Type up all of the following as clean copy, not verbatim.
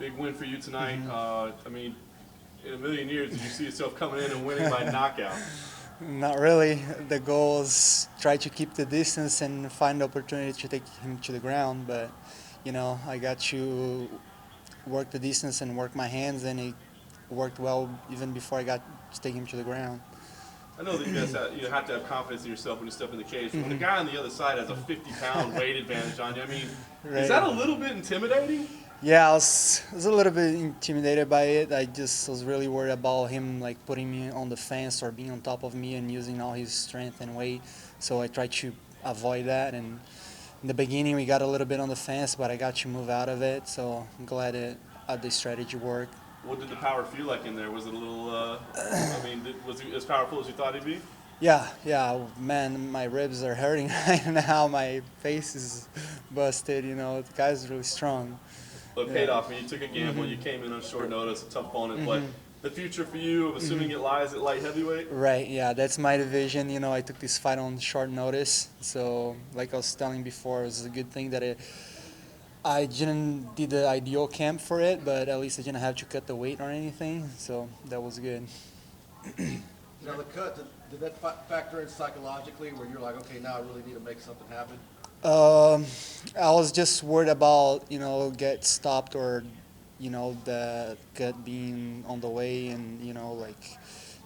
big win for you tonight. I mean, in a million years, did you see yourself coming in and winning by knockout? Not really. The goal is try to keep the distance and find the opportunity to take him to the ground. But, I got to work the distance and work my hands, and it worked well even before I got to take him to the ground. I know that you guys have to have confidence in yourself when you step in the cage. But when the guy on the other side has a 50-pound weight advantage on you, I mean, is that a little bit intimidating? Yeah, I was a little bit intimidated by it. I just was really worried about him like putting me on the fence or being on top of me and using all his strength and weight. So I tried to avoid that. And in the beginning, we got a little bit on the fence, but I got to move out of it. So I'm glad the strategy worked. What did the power feel like in there? Was it a little? I mean, was he as powerful as you thought he'd be? Yeah, man, my ribs are hurting right now. My face is busted. The guy's really strong. But it paid off. I mean, you took a gamble. You came in on short notice, a tough opponent. But the future for you, I'm assuming it lies at light heavyweight. Right, yeah, that's my division. I took this fight on short notice. So, like I was telling before, it was a good thing that I didn't do the ideal camp for it, but at least I didn't have to cut the weight or anything. So that was good. Now the cut, did that factor in psychologically where you're like, okay, now I really need to make something happen? I was just worried about, get stopped or, the cut being on the way and, like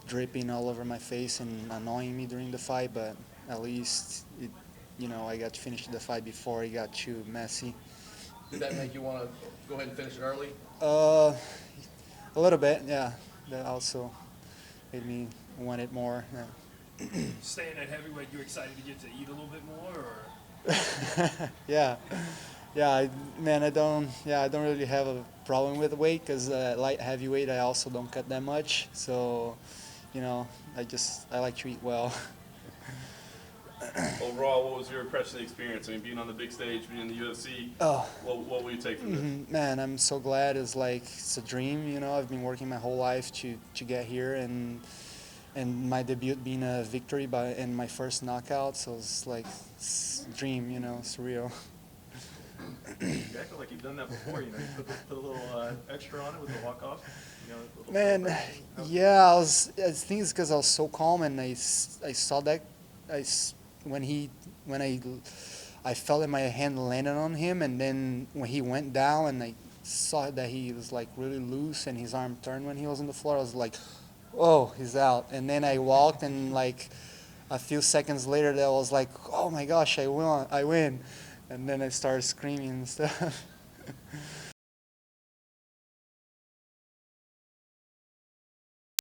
dripping all over my face and annoying me during the fight. But at least, I got to finish the fight before it got too messy. Did that make you want to go ahead and finish it early? A little bit, yeah. That also made me want it more. Yeah. Staying at heavyweight, you excited to get to eat a little bit more, or? Yeah, man, I don't really have a problem with weight because light heavyweight I also don't cut that much, so I like to eat well. Overall, what was your impression of the experience? I mean, being on the big stage, being in the UFC, what will you take from this? Man, I'm so glad. It's a dream. I've been working my whole life to get here, and my debut being a victory and my first knockout, so it's a dream, surreal. You act like you've done that before, you put a little extra on it with the walk-off. Man, yeah, I think it's because I was so calm and I saw that when I felt that my hand landed on him, and then when he went down and I saw that he was like really loose and his arm turned when he was on the floor, I was like, oh, he's out. And then I walked, and like a few seconds later, that was like, oh my gosh, I win. And then I started screaming and stuff.